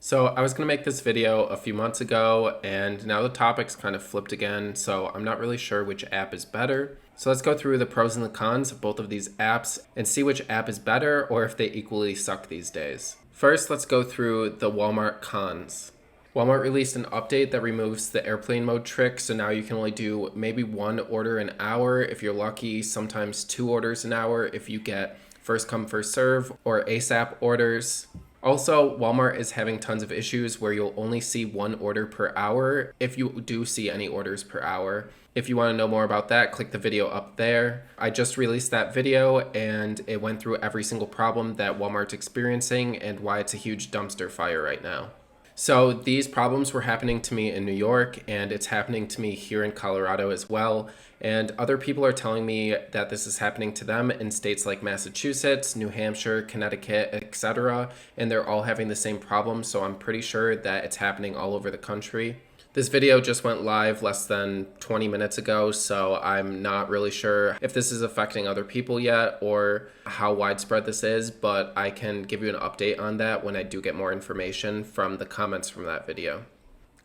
So I was going to make this video a few months ago, and now the topic's kind of flipped again, so I'm not really sure which app is better. So let's go through the pros and the cons of both of these apps and see which app is better or if they equally suck these days. First, let's go through the Walmart cons. Walmart released an update that removes the airplane mode trick, so now you can only do maybe one order an hour if you're lucky, sometimes two orders an hour if you get first come first serve or ASAP orders. Also, Walmart is having tons of issues where you'll only see one order per hour if you do see any orders per hour. If you want to know more about that, click the video up there. I just released that video and it went through every single problem that Walmart's experiencing and why it's a huge dumpster fire right now. So these problems were happening to me in New York, and it's happening to me here in Colorado as well. And other people are telling me that this is happening to them in states like Massachusetts, New Hampshire, Connecticut, etc. And they're all having the same problem, so I'm pretty sure that it's happening all over the country. This video just went live less than 20 minutes ago, so I'm not really sure if this is affecting other people yet or how widespread this is, but I can give you an update on that when I do get more information from the comments from that video.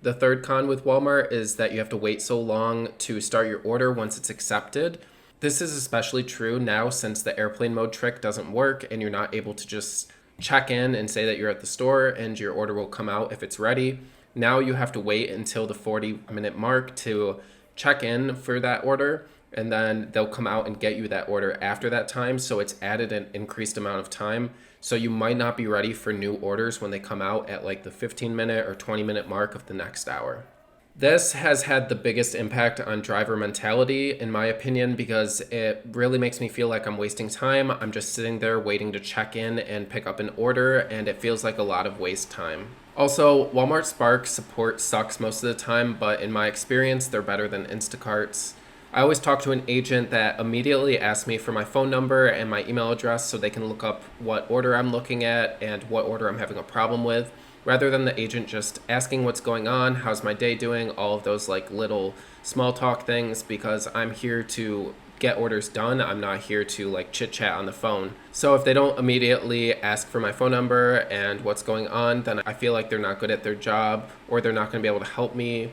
The third con with Walmart is that you have to wait so long to start your order once it's accepted. This is especially true now since the airplane mode trick doesn't work and you're not able to just check in and say that you're at the store and your order will come out if it's ready. Now you have to wait until the 40-minute mark to check in for that order, and then they'll come out and get you that order after that time. So it's added an increased amount of time. So you might not be ready for new orders when they come out at like the 15-minute or 20-minute mark of the next hour. This has had the biggest impact on driver mentality, in my opinion, because it really makes me feel like I'm wasting time. I'm just sitting there waiting to check in and pick up an order, and it feels like a lot of waste time. Also, Walmart Spark support sucks most of the time, but in my experience, they're better than Instacart's. I always talk to an agent that immediately asks me for my phone number and my email address so they can look up what order I'm looking at and what order I'm having a problem with, rather than the agent just asking what's going on, how's my day doing, all of those like little small talk things, because I'm here to get orders done. I'm not here to like chit chat on the phone. So if they don't immediately ask for my phone number and what's going on, then I feel like they're not good at their job or they're not going to be able to help me.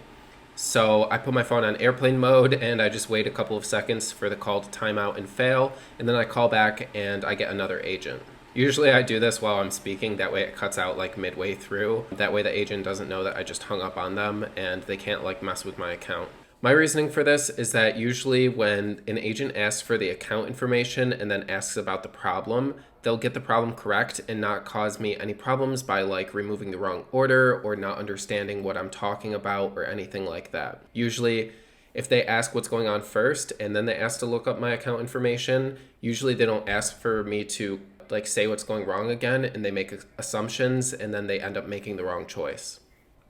So I put my phone on airplane mode and I just wait a couple of seconds for the call to time out and fail, and then I call back and I get another agent. Usually I do this while I'm speaking, that way it cuts out like midway through. That way the agent doesn't know that I just hung up on them and they can't like mess with my account. My reasoning for this is that usually when an agent asks for the account information and then asks about the problem, they'll get the problem correct and not cause me any problems by like removing the wrong order or not understanding what I'm talking about or anything like that. Usually, if they ask what's going on first and then they ask to look up my account information, usually they don't ask for me to like say what's going wrong again, and they make assumptions and then they end up making the wrong choice.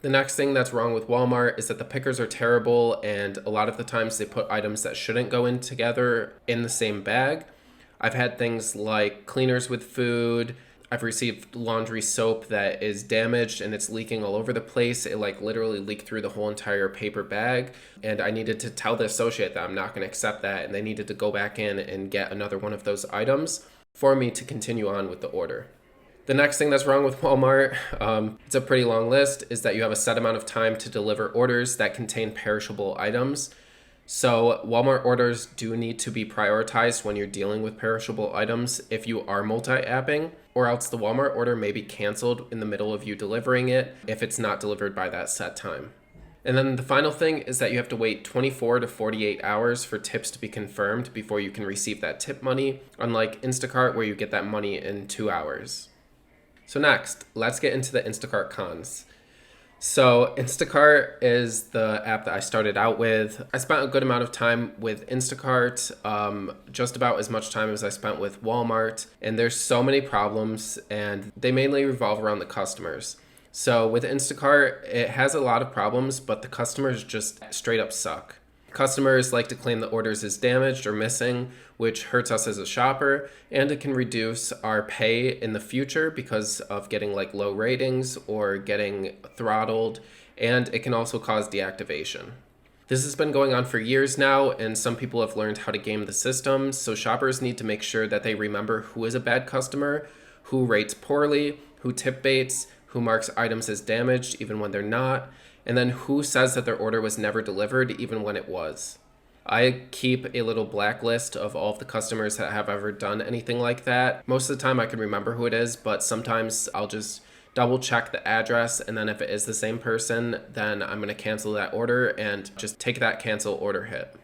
The next thing that's wrong with Walmart is that the pickers are terrible, and a lot of the times they put items that shouldn't go in together in the same bag. I've had things like cleaners with food. I've received laundry soap that is damaged and it's leaking all over the place. It like literally leaked through the whole entire paper bag, and I needed to tell the associate that I'm not going to accept that, and they needed to go back in and get another one of those items for me to continue on with the order. The next thing that's wrong with Walmart, it's a pretty long list, is that you have a set amount of time to deliver orders that contain perishable items. So Walmart orders do need to be prioritized when you're dealing with perishable items if you are multi-apping, or else the Walmart order may be canceled in the middle of you delivering it if it's not delivered by that set time. And then the final thing is that you have to wait 24 to 48 hours for tips to be confirmed before you can receive that tip money, unlike Instacart where you get that money in 2 hours. So next, let's get into the Instacart Cons. So Instacart is the app that I started out with. I spent a good amount of time with Instacart, just about as much time as I spent with Walmart. And there's so many problems, and they mainly revolve around the customers. So with Instacart, it has a lot of problems, but the customers just straight up suck. Customers like to claim the orders is damaged or missing, which hurts us as a shopper, and it can reduce our pay in the future because of getting like low ratings or getting throttled, and it can also cause deactivation. This has been going on for years now, and some people have learned how to game the system, so shoppers need to make sure that they remember who is a bad customer, who rates poorly, who tip baits, who marks items as damaged even when they're not, and then who says that their order was never delivered even when it was. I keep a little blacklist of all of the customers that have ever done anything like that. Most of the time I can remember who it is, but sometimes I'll just double check the address, and then if it is the same person, then I'm going to cancel that order and just take that cancel order hit.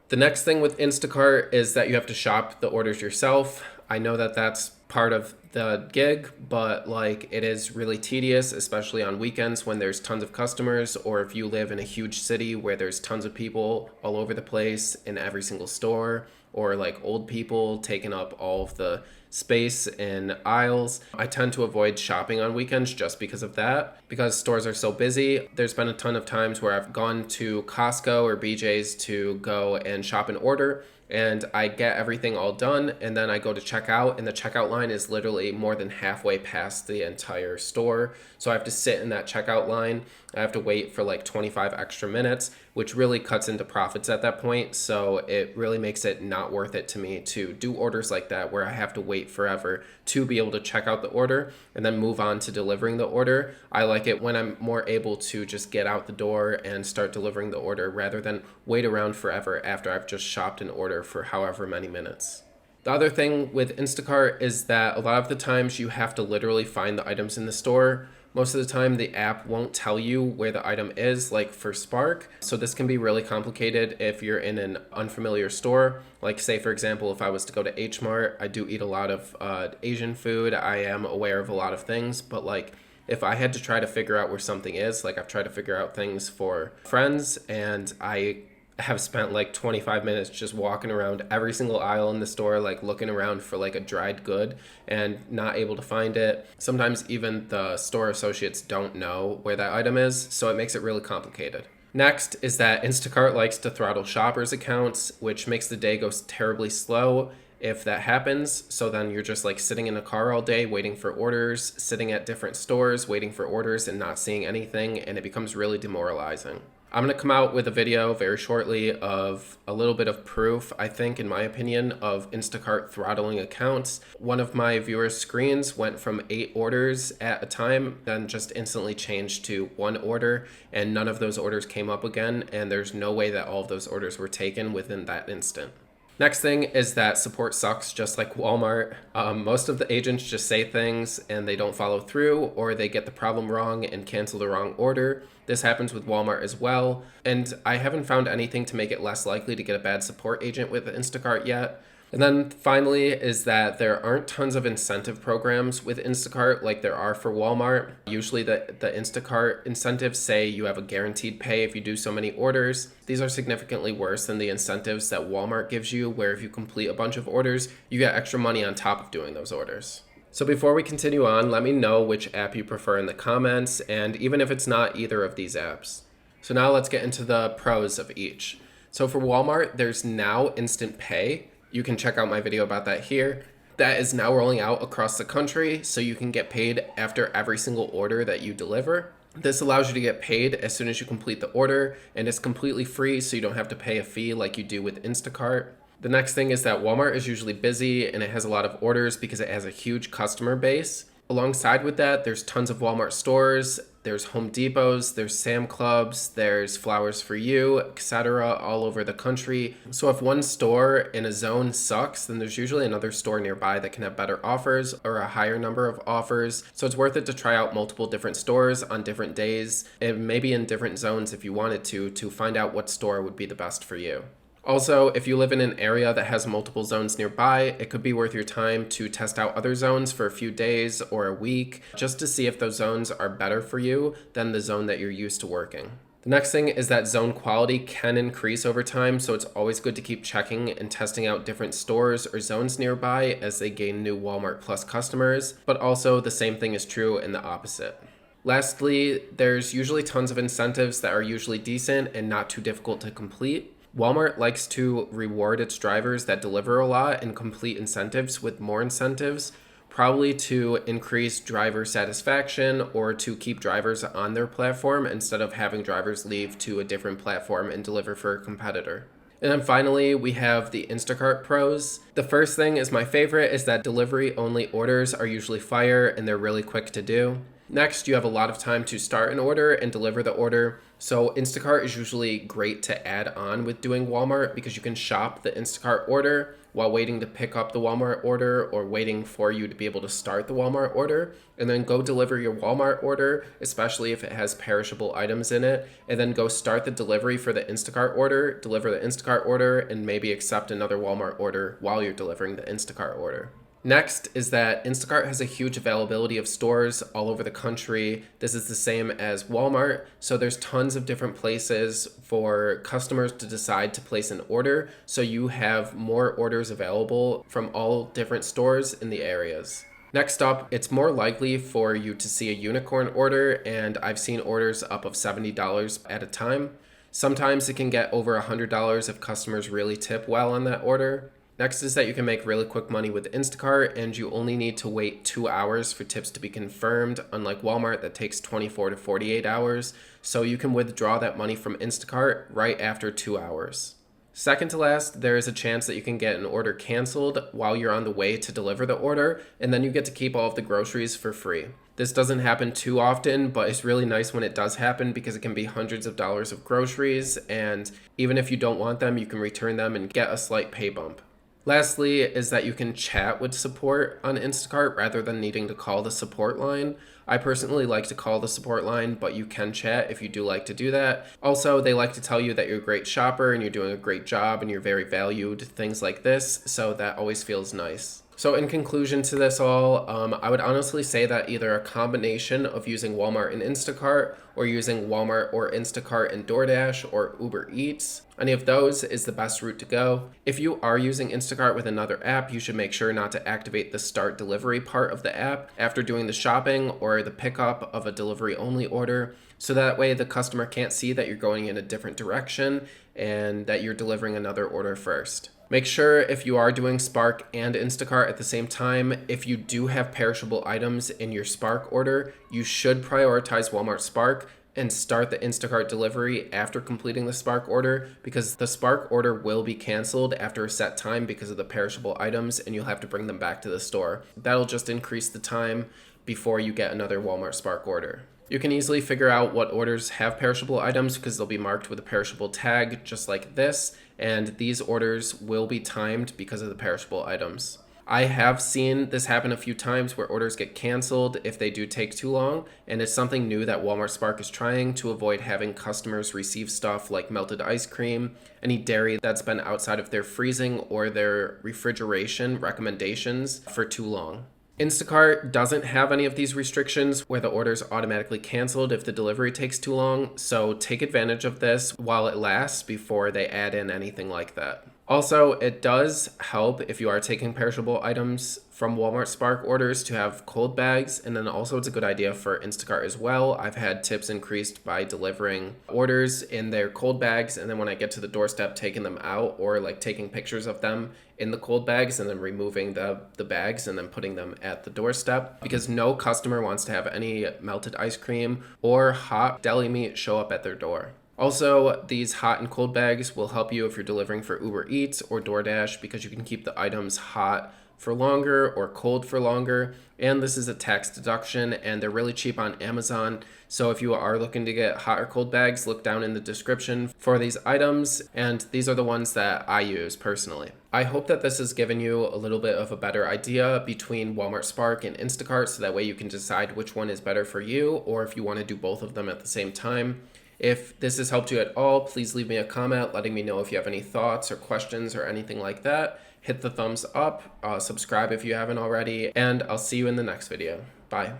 The next thing with Instacart is that you have to shop the orders yourself. I know that that's part of the gig, but like it is really tedious, especially on weekends when there's tons of customers, or if you live in a huge city where there's tons of people all over the place in every single store, or like old people taking up all of the space in aisles. I tend to avoid shopping on weekends just because of that, because stores are so busy. There's been a ton of times where I've gone to Costco or BJ's to go and shop and order, and I get everything all done, and then I go to check out, and the checkout line is literally more than halfway past the entire store. So I have to sit in that checkout line. I have to wait for like 25 extra minutes, which really cuts into profits at that point. So it really makes it not worth it to me to do orders like that, where I have to wait forever to be able to check out the order and then move on to delivering the order. I like it when I'm more able to just get out the door and start delivering the order rather than wait around forever after I've just shopped an order for however many minutes. The other thing with Instacart is that a lot of the times you have to literally find the items in the store. Most of the time the app won't tell you where the item is, like for Spark. So this can be really complicated if you're in an unfamiliar store. Like say for example, if I was to go to H Mart, I do eat a lot of Asian food. I am aware of a lot of things, but like if I had to try to figure out where something is, like I've tried to figure out things for friends, and I have spent like 25 minutes just walking around every single aisle in the store, like looking around for like a dried good and not able to find it. Sometimes even the store associates don't know where that item is, so it makes it really complicated. Next is that Instacart likes to throttle shoppers' accounts, which makes the day go terribly slow if that happens. So then you're just like sitting in a car all day waiting for orders, sitting at different stores waiting for orders and not seeing anything, and it becomes really demoralizing. I'm going to come out with a video very shortly of a little bit of proof, I think, in my opinion, of Instacart throttling accounts. One of my viewers' screens went from 8 orders at a time, then just instantly changed to 1 order, and none of those orders came up again, and there's no way that all of those orders were taken within that instant. Next thing is that support sucks, just like Walmart. Most of the agents just say things and they don't follow through, or they get the problem wrong and cancel the wrong order. This happens with Walmart as well. And I haven't found anything to make it less likely to get a bad support agent with Instacart yet. And then finally is that there aren't tons of incentive programs with Instacart like there are for Walmart. Usually the Instacart incentives say you have a guaranteed pay if you do so many orders. These are significantly worse than the incentives that Walmart gives you, where if you complete a bunch of orders, you get extra money on top of doing those orders. So before we continue on, let me know which app you prefer in the comments, and even if it's not either of these apps. So now let's get into the pros of each. So for Walmart, there's now Instant Pay. You can check out my video about that here. That is now rolling out across the country, so you can get paid after every single order that you deliver. This allows you to get paid as soon as you complete the order, and it's completely free, so you don't have to pay a fee like you do with Instacart. The next thing is that Walmart is usually busy and it has a lot of orders because it has a huge customer base. Alongside with that, there's tons of Walmart stores, there's Home Depots, there's Sam Clubs, there's Flowers for You, etc. all over the country. So if one store in a zone sucks, then there's usually another store nearby that can have better offers or a higher number of offers. So it's worth it to try out multiple different stores on different days, and maybe in different zones if you wanted to find out what store would be the best for you. Also, if you live in an area that has multiple zones nearby, it could be worth your time to test out other zones for a few days or a week, just to see if those zones are better for you than the zone that you're used to working. The next thing is that zone quality can increase over time, so it's always good to keep checking and testing out different stores or zones nearby as they gain new Walmart Plus customers, but also the same thing is true in the opposite. Lastly, there's usually tons of incentives that are usually decent and not too difficult to complete. Walmart likes to reward its drivers that deliver a lot and complete incentives with more incentives, probably to increase driver satisfaction or to keep drivers on their platform instead of having drivers leave to a different platform and deliver for a competitor. And then finally, we have the Instacart Pros. The first thing is my favorite, is that delivery only orders are usually fire and they're really quick to do. Next, you have a lot of time to start an order and deliver the order. So Instacart is usually great to add on with doing Walmart because you can shop the Instacart order while waiting to pick up the Walmart order or waiting for you to be able to start the Walmart order, and then go deliver your Walmart order, especially if it has perishable items in it, and then go start the delivery for the Instacart order, deliver the Instacart order, and maybe accept another Walmart order while you're delivering the Instacart order. Next is that Instacart has a huge availability of stores all over the country. This is the same as Walmart. So there's tons of different places for customers to decide to place an order. So you have more orders available from all different stores in the areas. Next up, it's more likely for you to see a unicorn order, and I've seen orders up of $70 at a time. Sometimes it can get over $100 if customers really tip well on that order. Next is that you can make really quick money with Instacart, and you only need to wait 2 hours for tips to be confirmed, unlike Walmart that takes 24 to 48 hours. So you can withdraw that money from Instacart right after 2 hours. Second to last, there is a chance that you can get an order canceled while you're on the way to deliver the order, and then you get to keep all of the groceries for free. This doesn't happen too often, but it's really nice when it does happen because it can be hundreds of dollars of groceries, and even if you don't want them, you can return them and get a slight pay bump. Lastly is that you can chat with support on Instacart rather than needing to call the support line. I personally like to call the support line, but you can chat if you do like to do that. Also, they like to tell you that you're a great shopper and you're doing a great job and you're very valued, things like this, so that always feels nice. So in conclusion to this all, I would honestly say that either a combination of using Walmart and Instacart or using Walmart or Instacart and DoorDash or Uber Eats, any of those is the best route to go. If you are using Instacart with another app, you should make sure not to activate the start delivery part of the app after doing the shopping or the pickup of a delivery only order. So that way the customer can't see that you're going in a different direction and that you're delivering another order first. Make sure if you are doing Spark and Instacart at the same time, if you do have perishable items in your Spark order, you should prioritize Walmart Spark and start the Instacart delivery after completing the Spark order, because the Spark order will be canceled after a set time because of the perishable items and you'll have to bring them back to the store. That'll just increase the time before you get another Walmart Spark order. You can easily figure out what orders have perishable items because they'll be marked with a perishable tag just like this, and these orders will be timed because of the perishable items. I have seen this happen a few times where orders get canceled if they do take too long, and it's something new that Walmart Spark is trying to avoid having customers receive stuff like melted ice cream, any dairy that's been outside of their freezing or their refrigeration recommendations for too long. Instacart doesn't have any of these restrictions where the order is automatically canceled if the delivery takes too long, so take advantage of this while it lasts before they add in anything like that. Also, it does help if you are taking perishable items from Walmart Spark orders to have cold bags, and then also it's a good idea for Instacart as well. I've had tips increased by delivering orders in their cold bags, and then when I get to the doorstep, taking them out or like taking pictures of them in the cold bags and then removing the bags and then putting them at the doorstep, because no customer wants to have any melted ice cream or hot deli meat show up at their door. Also, these hot and cold bags will help you if you're delivering for Uber Eats or DoorDash because you can keep the items hot for longer or cold for longer. And this is a tax deduction and they're really cheap on Amazon. So if you are looking to get hot or cold bags, look down in the description for these items. And these are the ones that I use personally. I hope that this has given you a little bit of a better idea between Walmart Spark and Instacart, so that way you can decide which one is better for you or if you want to do both of them at the same time. If this has helped you at all, please leave me a comment letting me know if you have any thoughts or questions or anything like that. Hit the thumbs up, subscribe if you haven't already, and I'll see you in the next video. Bye.